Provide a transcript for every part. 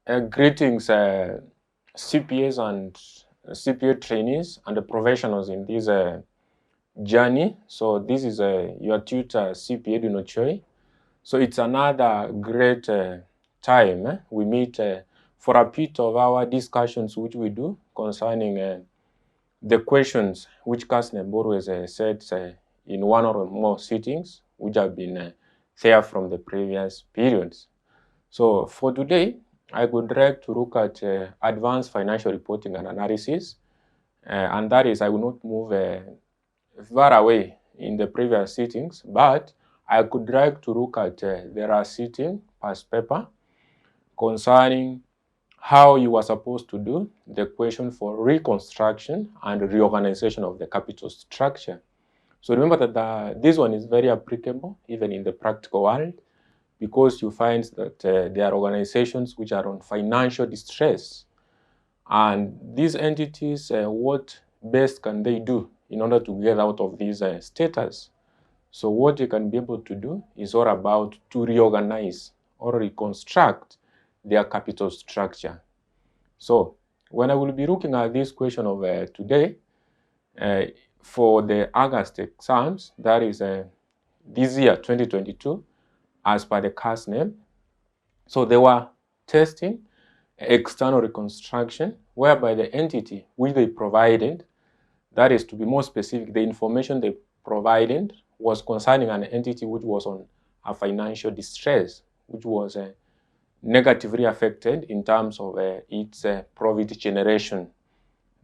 Greetings, CPAs and CPA trainees and the professionals in this journey. So this is your tutor, CPA Dunochoi. So it's another great time. We meet for a bit of our discussions which we do concerning the questions which Kasneb always said in one or more sittings which have been there from the previous periods. So for today, I would like to look at advanced financial reporting and analysis, and that is I will not move far away in the previous sittings, but I could like to look at there are sitting past paper concerning how you are supposed to do the question for reconstruction and reorganization of the capital structure. So remember that this one is very applicable even in the practical world, because you find that there are organizations which are on financial distress. And these entities, what best can they do in order to get out of this status? So what you can be able to do is all about to reorganize or reconstruct their capital structure. So when I will be looking at this question of today, for the August exams, that is this year, 2022, as per the Kasneb. So they were testing external reconstruction, whereby the entity which they provided, that is to be more specific, the information they provided was concerning an entity which was on a financial distress, which was negatively affected in terms of its profit generation.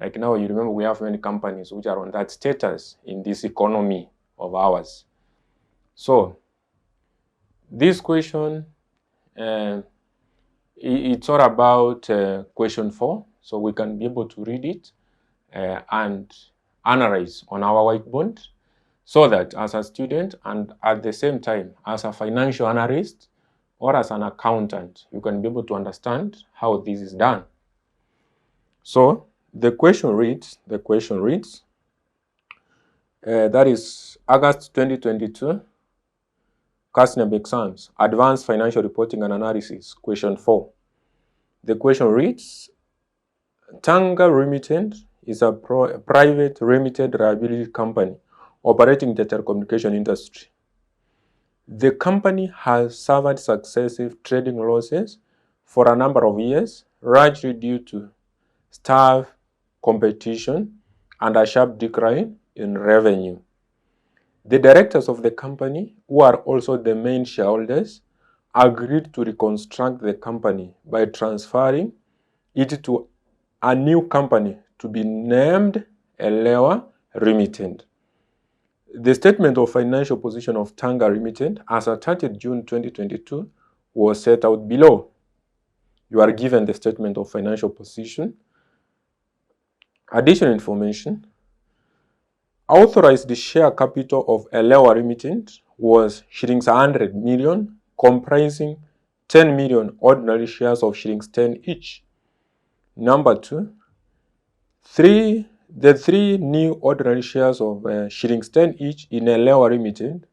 Like now, you remember we have many companies which are on that status in this economy of ours. So this question, it's all about question 4, so we can be able to read it and analyze on our whiteboard, so that as a student and at the same time as a financial analyst or as an accountant, you can be able to understand how this is done. So the question reads, that is August 2022, Kasneb exams, Advanced Financial Reporting and Analysis, question 4. The question reads, Tanga Limited is a private limited liability company operating in the telecommunication industry. The company has suffered successive trading losses for a number of years, largely due to staff competition and a sharp decline in revenue. The directors of the company, who are also the main shareholders, agreed to reconstruct the company by transferring it to a new company to be named Elewa Limited. The statement of financial position of Tanga Limited as at 30 June 2022 was set out below. You are given the statement of financial position. Additional information. Authorized share capital of Elewa Limited was shillings 100 million, comprising 10 million ordinary shares of shillings 10 each. Number 2, the three new ordinary shares of shillings 10 each in Elewa Limited,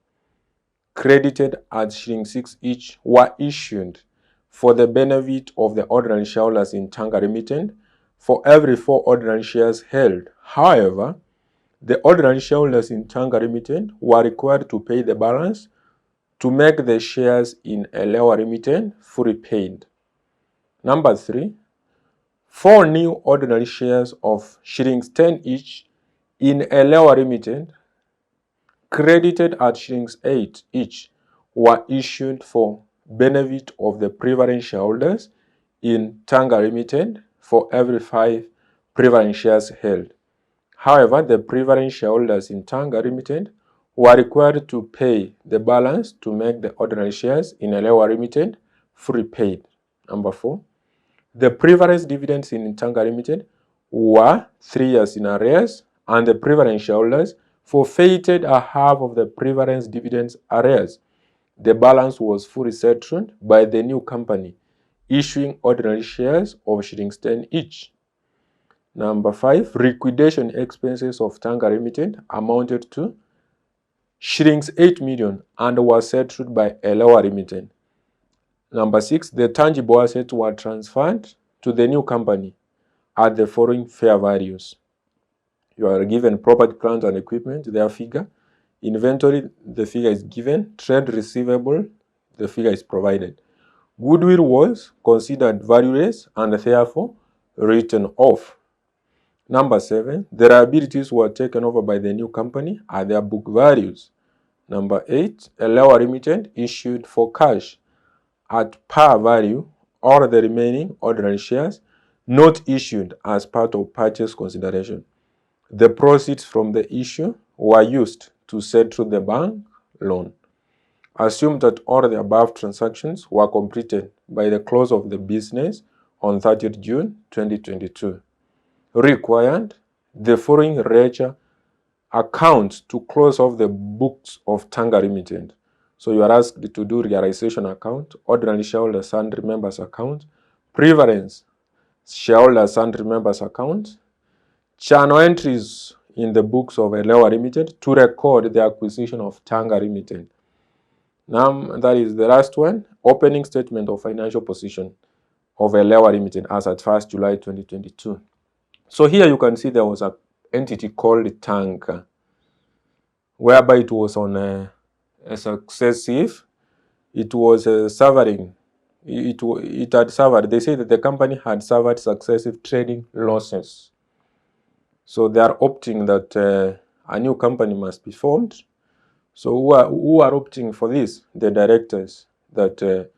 credited at shillings 6 each, were issued for the benefit of the ordinary shareholders in Tanga Limited for every 4 ordinary shares held. However, the ordinary shareholders in Tanga Limited were required to pay the balance to make the shares in Elewa Limited fully paid. Number 3, 4 new ordinary shares of shillings 10 each in Elewa Limited, credited at shillings 8 each, were issued for benefit of the preference shareholders in Tanga Limited for every 5 preference shares held. However, the preference shareholders in Tanga Limited were required to pay the balance to make the ordinary shares in Elewa Limited fully paid. Number 4, the preference dividends in Tanga Limited were 3 years in arrears, and the preference shareholders forfeited a half of the preference dividends arrears. The balance was fully settled by the new company, issuing ordinary shares of shillings 10 each. Number 5, liquidation expenses of Tanga Limited amounted to shillings 8 million and was settled by Elewa Limited. Number 6, the tangible assets were transferred to the new company at the following fair values. You are given property, plant, and equipment, their figure. Inventory, the figure is given. Trade receivable, the figure is provided. Goodwill was considered valueless and therefore written off. Number 7, the liabilities were taken over by the new company at their book values. Number 8, a lower remittance issued for cash at par value or the remaining ordinary shares not issued as part of purchase consideration. The proceeds from the issue were used to settle the bank loan. Assume that all the above transactions were completed by the close of the business on 30th June 2022. Required, the following ledger accounts to close off the books of Tanga Limited. So you are asked to do realization account, ordinary shareholder sundry members account, preference shareholder sundry members account, channel entries in the books of Elewa Limited to record the acquisition of Tanga Limited. Now, that is the last one, opening statement of financial position of Elewa Limited as at 1st July 2022. So here you can see there was an entity called Tanga, whereby it was on a successive, it was suffering, it had suffered, they say that the company had suffered successive trading losses. So they are opting that a new company must be formed. So who are opting for this? The directors, that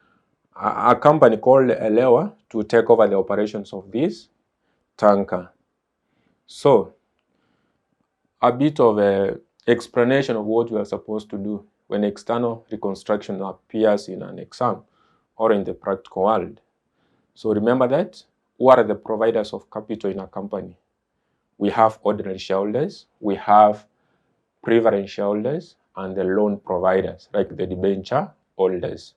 a company called Elewa to take over the operations of this tanker. So a bit of a explanation of what we are supposed to do when external reconstruction appears in an exam or in the practical world. So remember that, who are the providers of capital in a company? We have ordinary shareholders, we have preference shareholders, and the loan providers, like the debenture holders.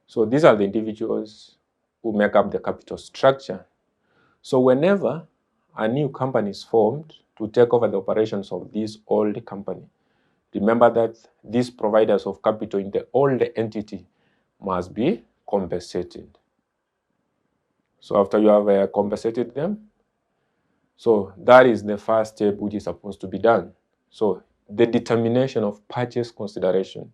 So these are the individuals who make up the capital structure. So whenever a new company is formed to take over the operations of this old company, remember that these providers of capital in the old entity must be compensated. So after you have compensated them, so that is the first step which is supposed to be done. So the determination of purchase consideration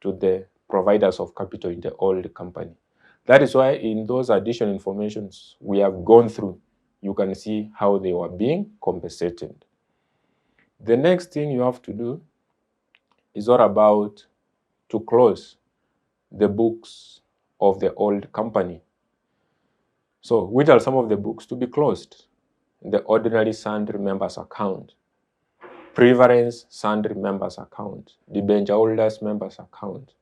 to the providers of capital in the old company. That is why in those additional informations we have gone through, you can see how they were being compensated. The next thing you have to do is all about to close the books of the old company. So which are some of the books to be closed? The ordinary sundry members account, preference sundry members account, debenture holders members account.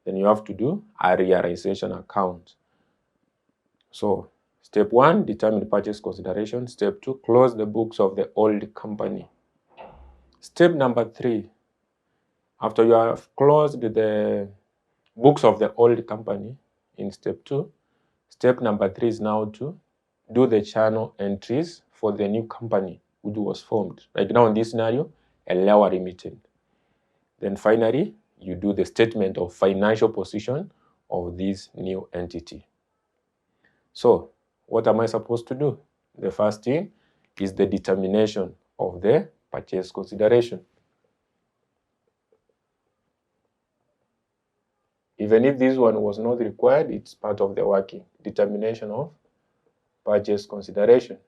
Then you have to do a realization account. So step 1, determine purchase consideration. Step 2, close the books of the old company. Step number 3, after you have closed the books of the old company in step 2, step number 3 is now to do the channel entries for the new company which was formed. Like now in this scenario, Elewa Limited. Then finally, you do the statement of financial position of this new entity. So what am I supposed to do? The first thing is the determination of the purchase consideration. Even if this one was not required, it's part of the working. Determination of purchase consideration.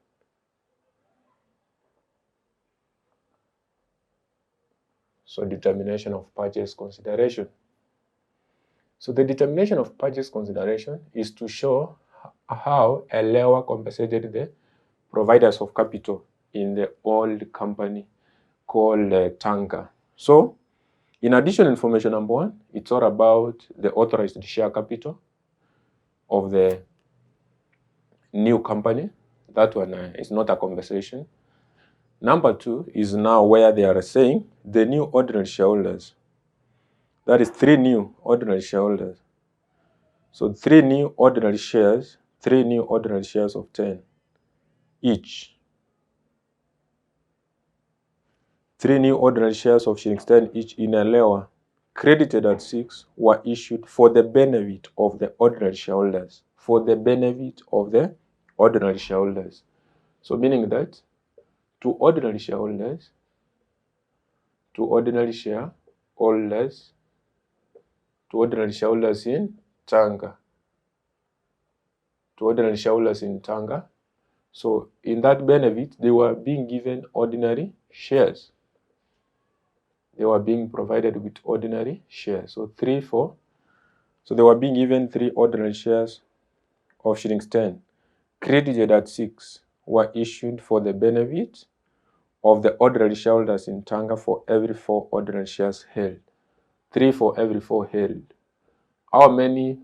So determination of purchase consideration. So the determination of purchase consideration is to show how Elewa compensated the providers of capital in the old company called Tanga. So in additional information number 1, it's all about the authorized share capital of the new company. That one is not a conversation. Number 2 is now where they are saying the new ordinary shareholders. That is 3 new ordinary shareholders. So 3 new ordinary shares, 3 new ordinary shares of 10 each. 3 new ordinary shares of shillings 10 each in Elewa credited at 6 were issued for the benefit of the ordinary shareholders. For the benefit of the ordinary shareholders. So meaning that to ordinary shareholders in Tanga. So in that benefit, they were being given ordinary shares. They were being provided with ordinary shares. So so they were being given 3 ordinary shares of shillings 10, credited at 6, were issued for the benefit of the ordinary shareholders in Tanga for every 4 ordinary shares held. 3 for every 4 held. How many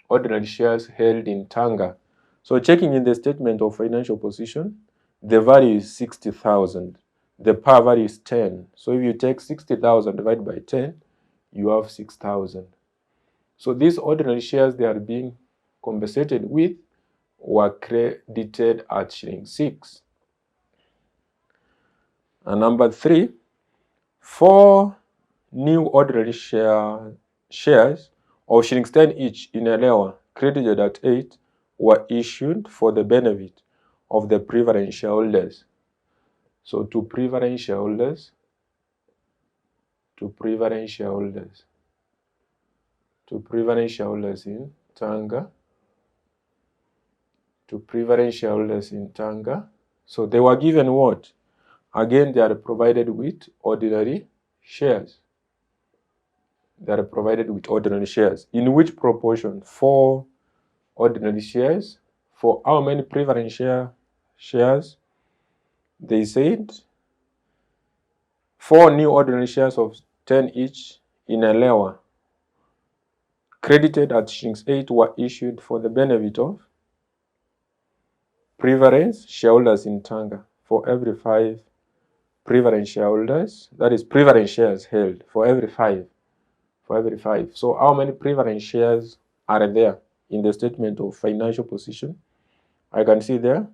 ordinary shares held in Tanga? So checking in the statement of financial position, the value is 60,000. The par value is 10. So if you take 60,000 divided by 10, you have 6,000. So these ordinary shares they are being compensated with were credited at shilling 6. And number 3, 4 new ordinary shares of shillings 10 each in Elewa, credited at 8, were issued for the benefit of the preference shareholders. So to preference shareholders in Tanga, So they were given what? Again, they are provided with ordinary shares. In which proportion? 4 ordinary shares. For how many preference shares? They said 4 new ordinary shares of 10 each in Elewa, credited at shillings 8, were issued for the benefit of preference shareholders in Tanga for every 5 preference shareholders, that is preference shares held for every 5. So how many preference shares are there in the statement of financial position? I can see there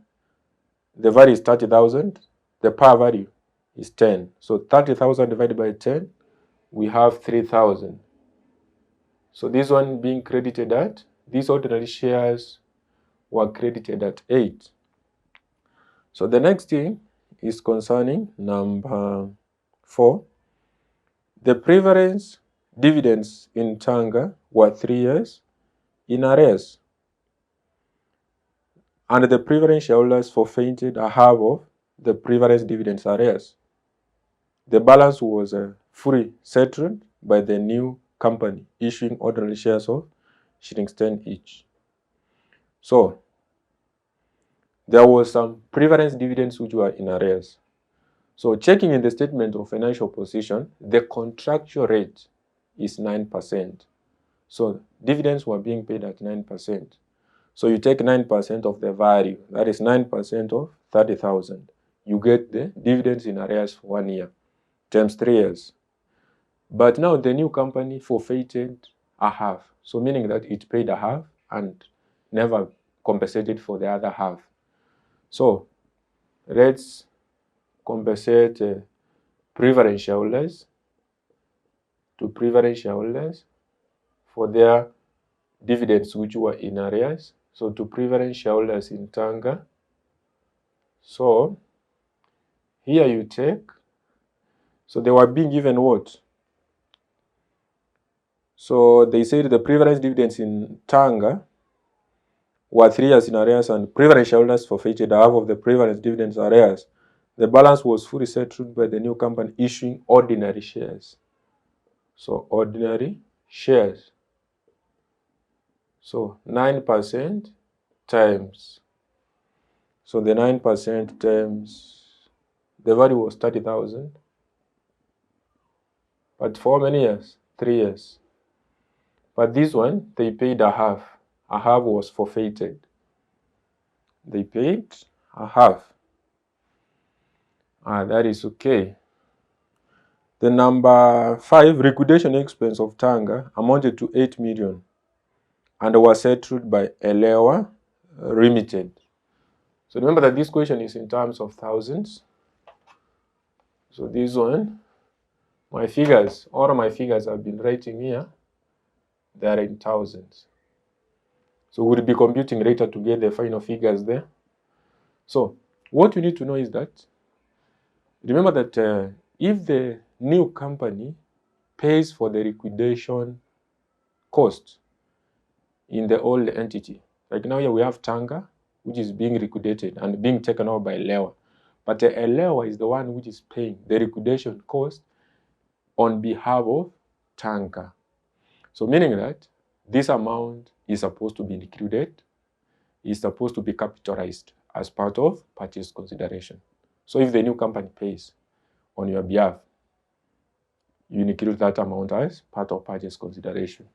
the value is 30,000, the par value is 10. So 30,000 divided by 10, we have 3,000. So this one being credited at, these ordinary shares were credited at 8. So the next thing is concerning number 4. The preference dividends in Tanga were 3 years in arrears, and the preference shareholders forfeited a half of the preference dividends arrears. The balance was fully settled by the new company, issuing ordinary shares of shillings 10 each. So there was some preference dividends which were in arrears. So checking in the statement of financial position, the contractual rate is 9%. So dividends were being paid at 9%. So you take 9% of the value, that is 9% of 30,000. You get the dividends in arrears for 1 year, times 3 years. But now the new company forfeited a half. So meaning that it paid a half and never compensated for the other half. So let's compensate preference shareholders for their dividends which were in arrears. So to preference shareholders in Tanga. So here you take, so they were being given what? So they said the preference dividends in Tanga were 3 years in arrears, and preference shareholders forfeited half of the preference dividends arrears. The balance was fully settled by the new company issuing ordinary shares. So ordinary shares. So 9% times. So the 9% times, the value was 30,000. But for how many years? 3 years. But this one, they paid a half. A half was forfeited. They paid a half. That is okay. The number 5, liquidation expense of Tanga amounted to 8 million and was settled by Elewa Limited. So remember that this question is in terms of thousands. So this one, my figures, all of my figures I've been writing here, they are in thousands. So we'll be computing later to get the final figures there. So what you need to know is that, remember that if the new company pays for the liquidation cost in the old entity, like now here we have Tanga, which is being liquidated and being taken over by Lewa. But Lewa is the one which is paying the liquidation cost on behalf of Tanga. So meaning that this amount is supposed to be included, is supposed to be capitalized as part of purchase consideration. So if the new company pays on your behalf, you include that amount as part of purchase consideration.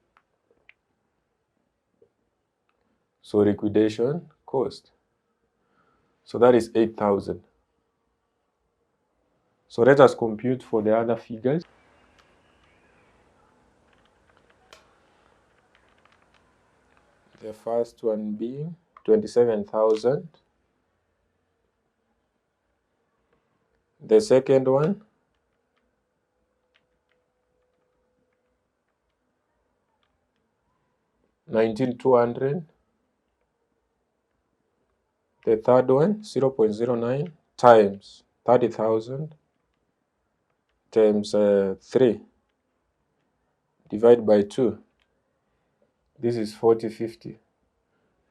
So liquidation cost. So that is 8,000. So let us compute for the other figures. The first one being 27,000. The second one, 19,200. The third one, 0.09 times 30,000 times 3 divided by 2. This is 4050.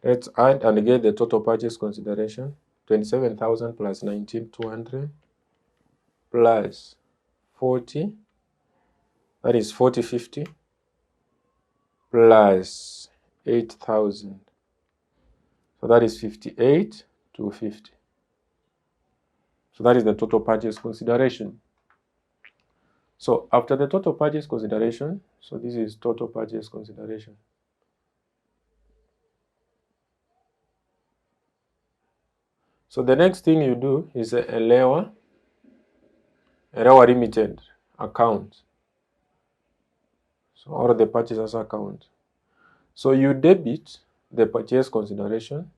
Let's add and get the total purchase consideration. 27,000 plus 19,200 plus 40. That is 4050 plus 8,000. So that is 58,250. So that is the total purchase consideration. So after the total purchase consideration, so this is total purchase consideration. So the next thing you do is a Lewa Limited account. So or the purchasers account. So you debit the purchase consideration.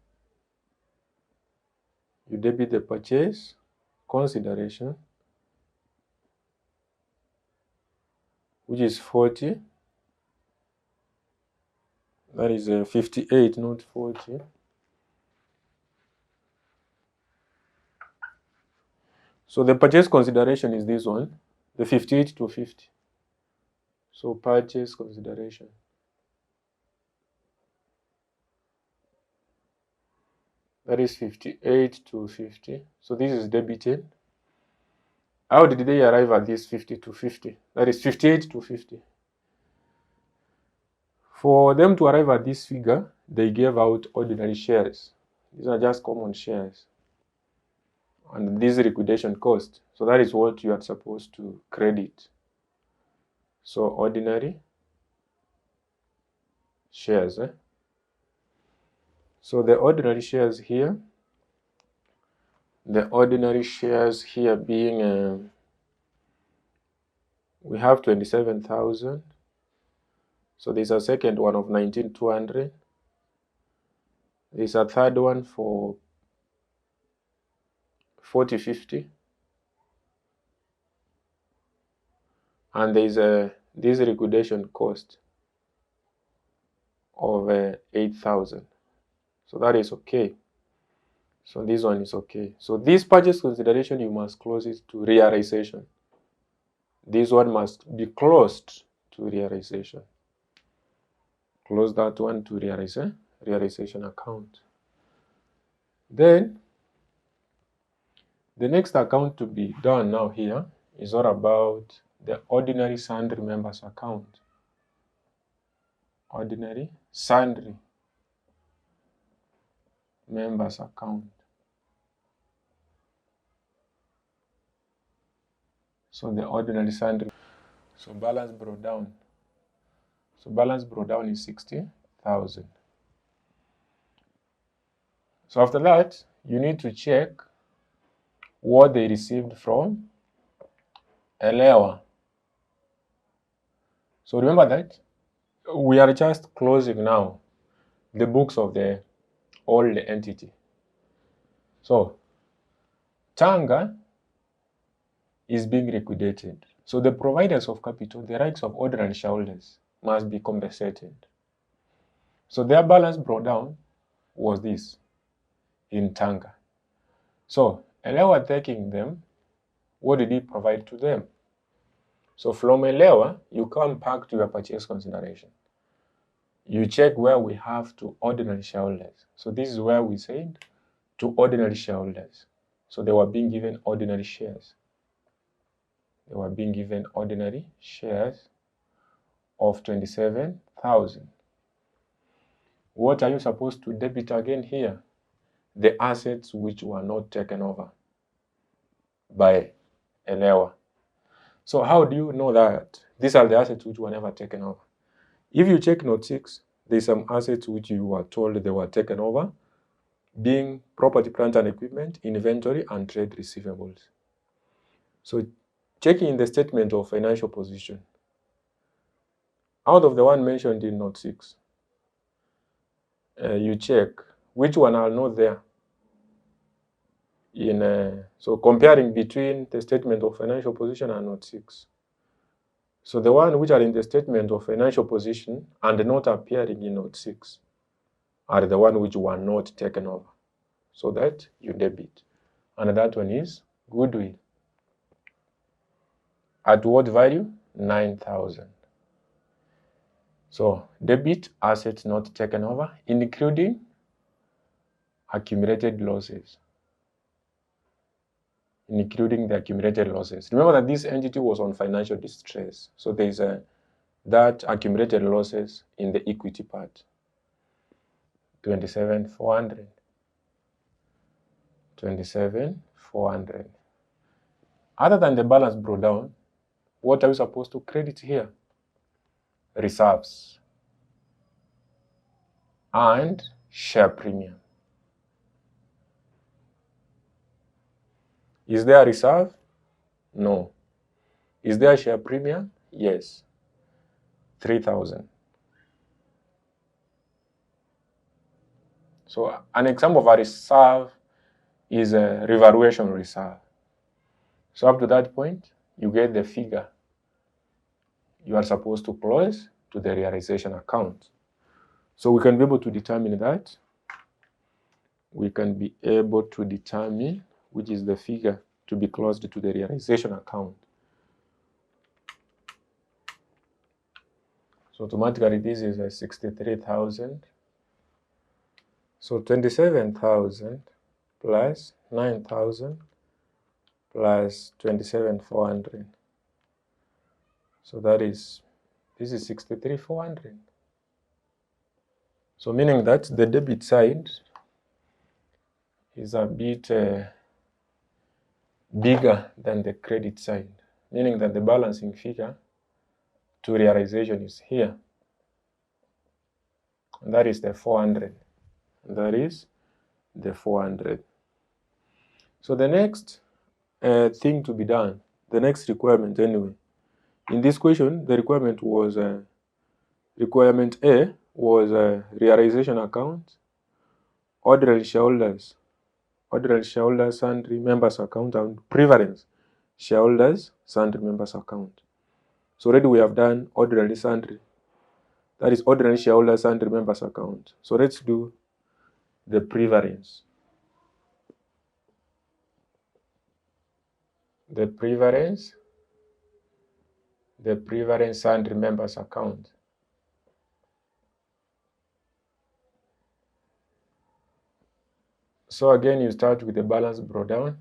You debit the purchase consideration, which is 40. That is 58, not 40. So the purchase consideration is this one, the 58,250. So purchase consideration. That is 58,250. So this is debited. How did they arrive at this 50,250? That is 58,250. For them to arrive at this figure, they gave out ordinary shares. These are just common shares. And this liquidation cost. So that is what you are supposed to credit. So ordinary shares. So the ordinary shares here, being, we have 27,000. So there's a second one of 19,200. There's a third one for 4050. And there's this liquidation cost of 8,000. So that is okay. So this one is okay. So this purchase consideration, you must close it to realization. This one must be closed to realization. Close that one to realization account. Then the next account to be done now here is all about the ordinary sundry members account. Ordinary sundry members account. So the ordinary sundry. So balance brought down. So balance brought down is 60,000. So after that, you need to check what they received from Lewa. So remember that we are just closing now the books of the old entity. So Tanga is being liquidated. So the providers of capital, the rights of ordinary shareholders, must be compensated. So their balance brought down was this in Tanga. So Elewa taking them, what did he provide to them? So from Elewa, you come back to your purchase consideration. You check where we have to ordinary shareholders. So this is where we said to ordinary shareholders. So they were being given ordinary shares. They were being given ordinary shares of 27,000. What are you supposed to debit again here? The assets which were not taken over by Elewa. So how do you know that these are the assets which were never taken over? If you check note 6, there's some assets which you were told they were taken over, being property, plant and equipment, inventory, and trade receivables. So checking the statement of financial position, out of the one mentioned in note 6, you check which one are not there. So comparing between the statement of financial position and note 6. So the one which are in the statement of financial position and not appearing in note 6 are the one which were not taken over. So that you debit. And that one is goodwill. At what value? 9,000. So debit assets not taken over, including accumulated losses. Including the accumulated losses. Remember that this entity was on financial distress. So there is that accumulated losses in the equity part. 27,400. 27,400. Other than the balance brought down, what are we supposed to credit here? Reserves and share premium. Is there a reserve? No. Is there a share premium? Yes. 3,000. So an example of a reserve is a revaluation reserve. So up to that point, you get the figure you are supposed to close to the realization account. So we can be able to determine that. We can be able to determine which is the figure to be closed to the realization account. So automatically this is a 63,000. So 27,000 plus 9,000 plus 27,400. So this is 63,400. So meaning that the debit side is a bit bigger than the credit side, meaning that the balancing figure to realization is here. And that is the 400. That is the 400. So the next thing to be done, the next requirement anyway, in this question, the requirement was, requirement A was a realization account, ordinary shareholders sundry members account, and preference shareholders sundry members account. So already we have done ordinary sundry. That is ordinary shareholders sundry members account. So let's do the preference. The preference sundry members account. So again, you start with the balance brought down.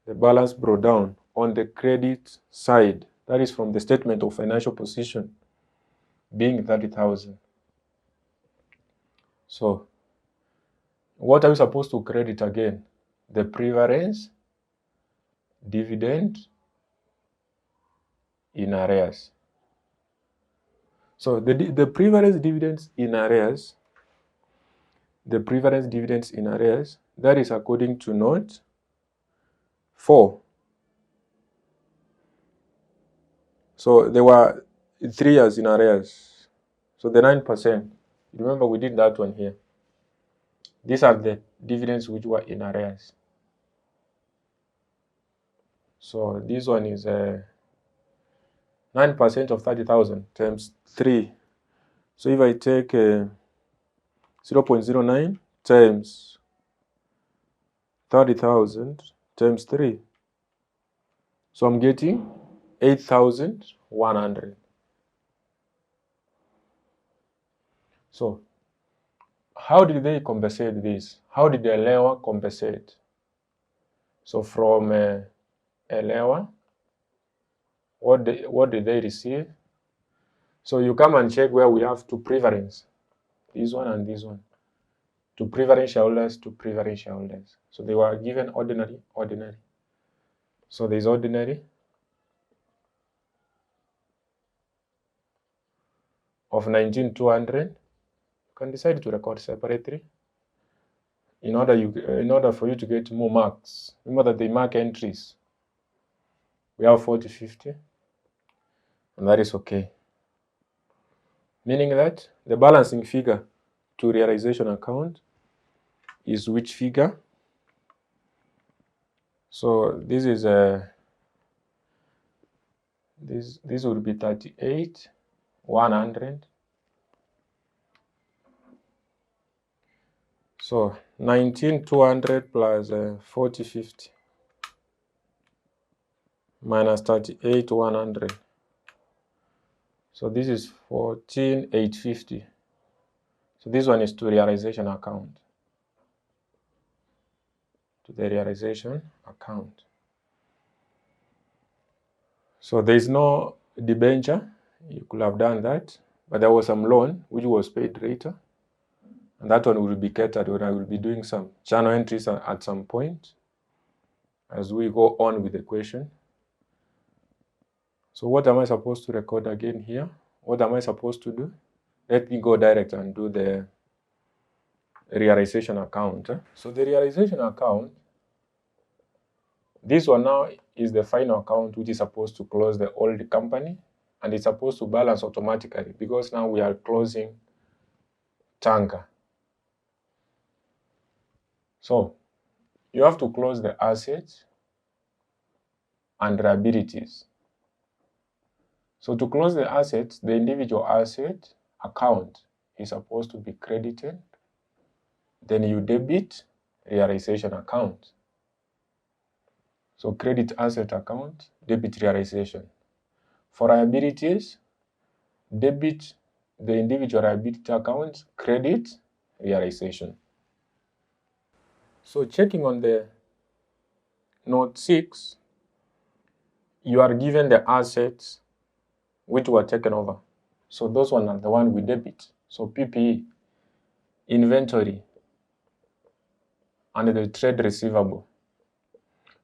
The balance brought down on the credit side, that is from the statement of financial position, being 30,000. So what are we supposed to credit again? The preference dividend in arrears. So the preference dividends in arrears, that is according to note 4. So there were 3 years in arrears. So the 9%, remember we did that one here. These are the dividends which were in arrears. So this one is 9% of 30,000 times 3. So if I take 0.09 times 30,000 times 3, so I'm getting 8,100. So how did they compensate this? How did Elewa compensate? So from Elewa, what did they receive? So you come and check where we have two preference, this one and this one. To preference shareholders, to preference shareholders. So they were given ordinary. So there's ordinary of 19,200. You can decide to record separately in order for you to get more marks. Remember that they mark entries. We have 40, 50, and that is okay. Meaning that the balancing figure to realization account is which figure? So this is this would be 38,100. So 19,200 plus 40,50 minus 38,100. So this is 14,850. So this one is to realization account. To the realization account. So there is no debenture. You could have done that, but there was some loan which was paid later, and that one will be catered when I will be doing some journal entries at some point as we go on with the question. So what am I supposed to record again here? What am I supposed to do? Let me go direct and do the realization account. So the realization account, this one now is the final account which is supposed to close the old company, and it's supposed to balance automatically because now we are closing tanker. So you have to close the assets and liabilities. So to close the assets, the individual asset account is supposed to be credited. Then you debit realization account. So credit asset account, debit realization. For liabilities, debit the individual liability account, credit realization. So checking on the note 6, you are given the assets which were taken over. So those ones are the one we debit. So PPE, inventory, and the trade receivable.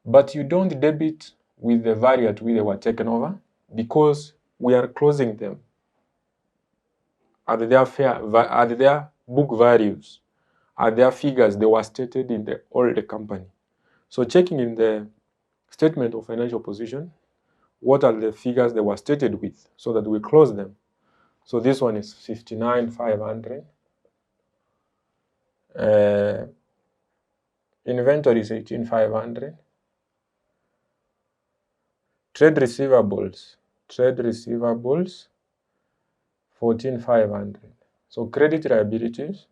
But you don't debit with the value at which they were taken over because we are closing them at their book values, at their figures they were stated in the old company. So checking in the statement of financial position, what are the figures they were stated with so that we close them. So this one is 59,500. Inventory is 18,500. Trade receivables, 14,500. So credit liabilities.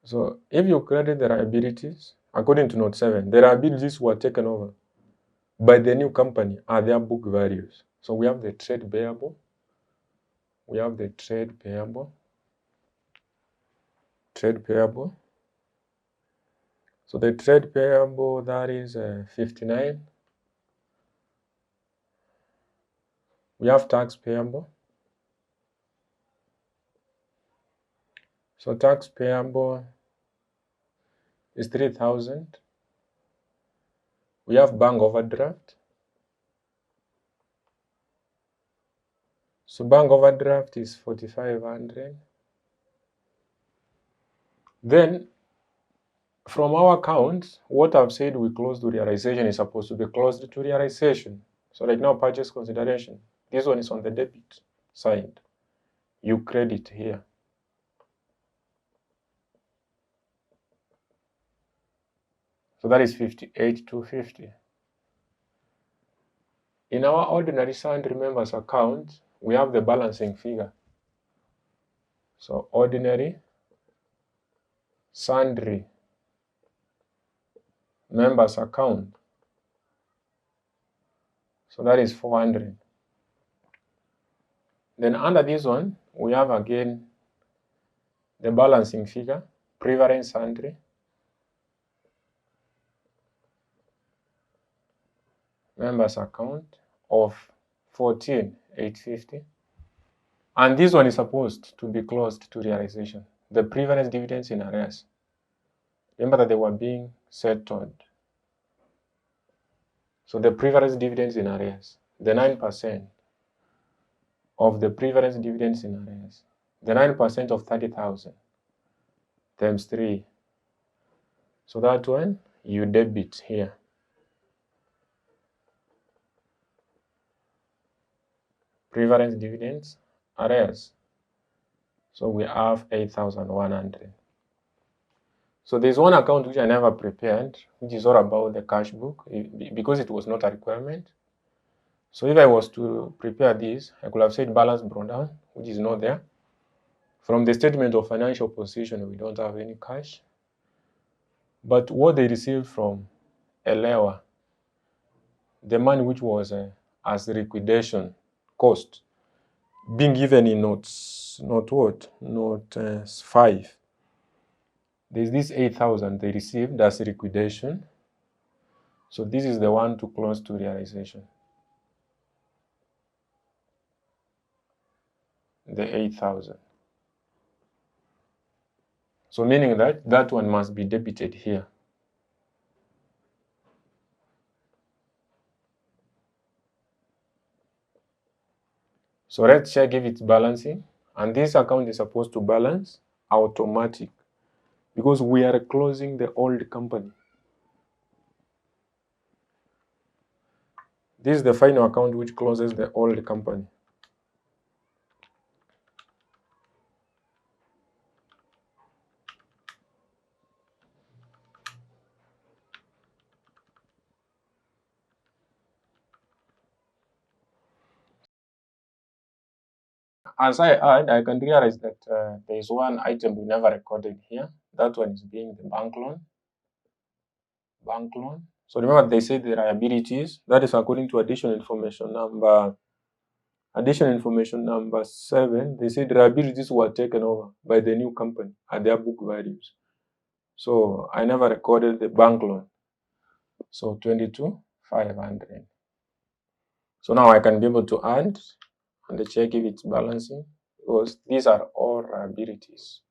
So if you credit the liabilities, according to note 7, the liabilities were taken over by the new company at their book values. So we have the trade payable. So the trade payable, that is 59. We have tax payable. So tax payable is 3,000. We have bank overdraft. So bank overdraft is 4,500. Then from our account, what I've said we close to realization is supposed to be closed to realization. So like now purchase consideration. This one is on the debit side. You credit here. So that is 58,250. In our ordinary sundry members account, we have the balancing figure. So ordinary sundry members account. So that is 400. Then under this one, we have again the balancing figure, preference sundry, members account of 14,850. And this one is supposed to be closed to realization. The preference dividends in arrears. Remember that they were being settled. So the preference dividends in arrears, the 9% of the preference dividends in arrears, the 9% of 30,000 times 3. So that one you debit here. Preference dividends, arrears. So we have 8,100. So there's one account which I never prepared, which is all about the cash book, because it was not a requirement. So if I was to prepare this, I could have said balance brought down, which is not there. From the statement of financial position, we don't have any cash. But what they received from Elewa, the money which was as liquidation cost, being given in note 5. There's this 8,000 they received as liquidation. So this is the one to close to realization. The 8,000. So meaning that that one must be debited here. So let's check if it's balancing. And this account is supposed to balance automatic because we are closing the old company. This is the final account which closes the old company. As I add, I can realize that there is one item we never recorded here. That one is being the bank loan. Bank loan. So remember they said the liabilities. That is according to additional information number 7. They said liabilities were taken over by the new company at their book values. So I never recorded the bank loan. So 22,500. So now I can be able to add and check if it's balancing because these are all liabilities.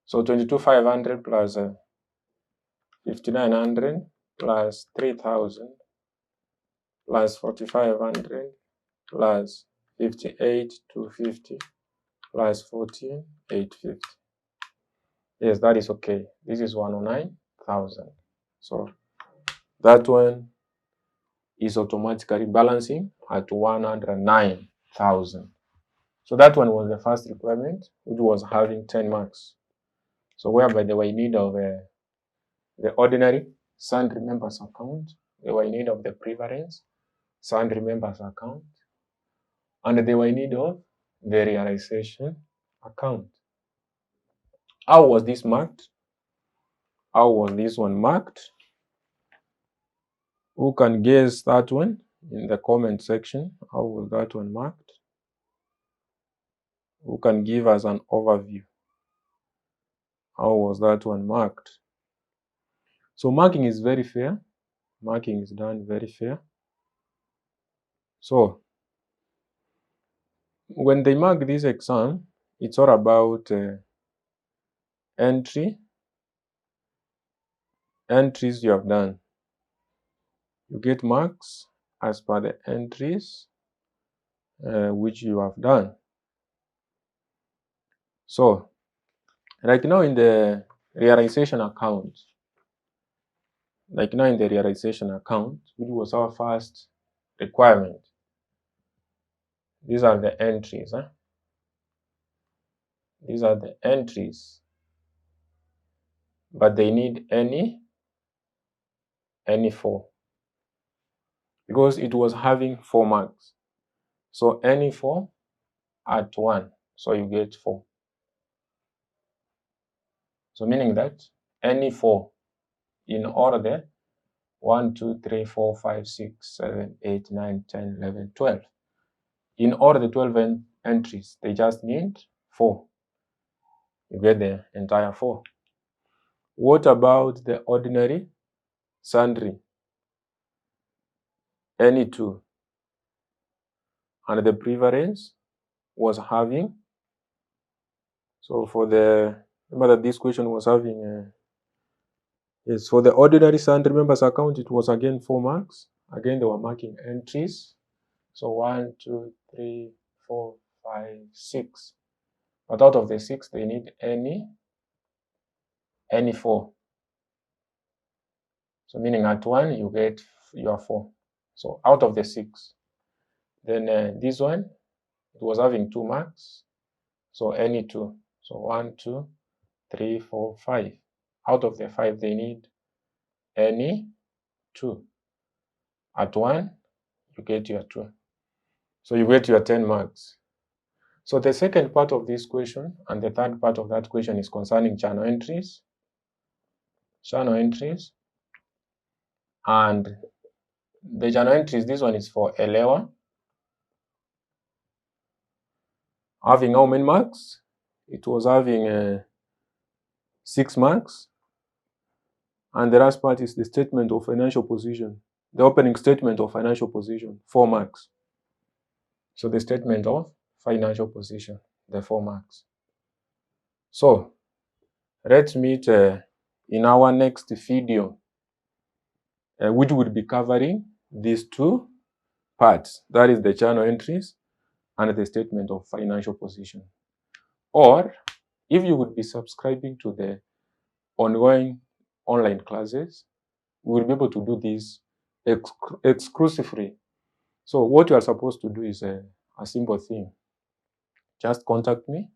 So 22,500 plus 5,900 plus 3,000 plus 4,500 plus 58,250 plus 14,850. Yes, that is okay. This is 109,000. So that one is automatically balancing at 109,000. So that one was the first requirement, which was having 10 marks. So whereby they were in need of the ordinary sundry members account, they were in need of the preference sundry members account, and they were in need of the realization account. How was this marked? How was this one marked? Who can guess that one in the comment section? How was that one marked? Who can give us an overview? How was that one marked? So marking is very fair. Marking is done very fair. So when they mark this exam, it's all about entries you have done. You get marks as per the entries which you have done. So like now in the realization account, which was our first requirement, these are the entries. These are the entries, but they need any 4. because it was having 4 marks. So any 4 at 1, so you get 4. So meaning that any 4 in order 1, 2, 3, 4, 5, 6, 7, 8, 9, 10, 11, 12. In order the 12 entries, they just need 4. You get the entire 4. What about the ordinary sundry? Any 2. And the preference was having, so for the, remember that this question was having, yes, for the ordinary sundry members account, it was again 4 marks. Again, they were marking entries. So 1, 2, 3, 4, 5, 6. But out of the 6, they need any 4. So meaning at 1, you get your 4. So out of the 6. Then this one, it was having 2 marks. So any 2. So 1, 2, 3, 4, 5. Out of the 5, they need any 2. At 1, you get your 2. So you get your 10 marks. So the second part of this question and the third part of that question is concerning journal entries. Journal entries. And the journal entries, this one is for Elewa. Having how many marks? It was having 6 marks. And the last part is the statement of financial position. The opening statement of financial position, 4 marks. So the statement of financial position, the 4 marks. So let's meet in our next video, which will be covering these 2 parts. That is the journal entries and the statement of financial position. Or if you would be subscribing to the ongoing online classes, we will be able to do this exclusively. So what you are supposed to do is a simple thing. Just contact me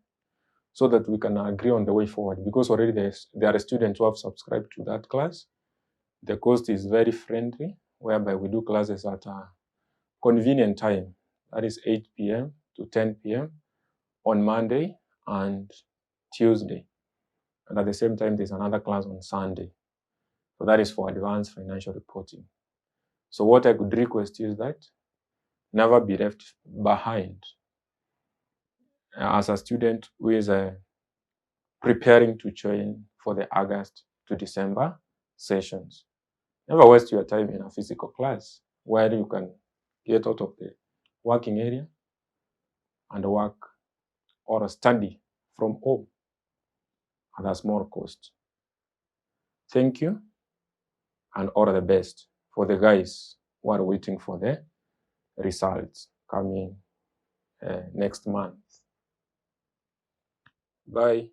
so that we can agree on the way forward, because already there are students who have subscribed to that class. The cost is very friendly, whereby we do classes at a convenient time. That is 8 p.m. to 10 p.m. on Monday and Tuesday. And at the same time, there's another class on Sunday. So that is for advanced financial reporting. So what I could request is that never be left behind as a student who is preparing to join for the August to December sessions. Never waste your time in a physical class where you can get out of the working area and work or study from home at a small cost. Thank you, and all the best for the guys who are waiting for the results coming next month. Bye.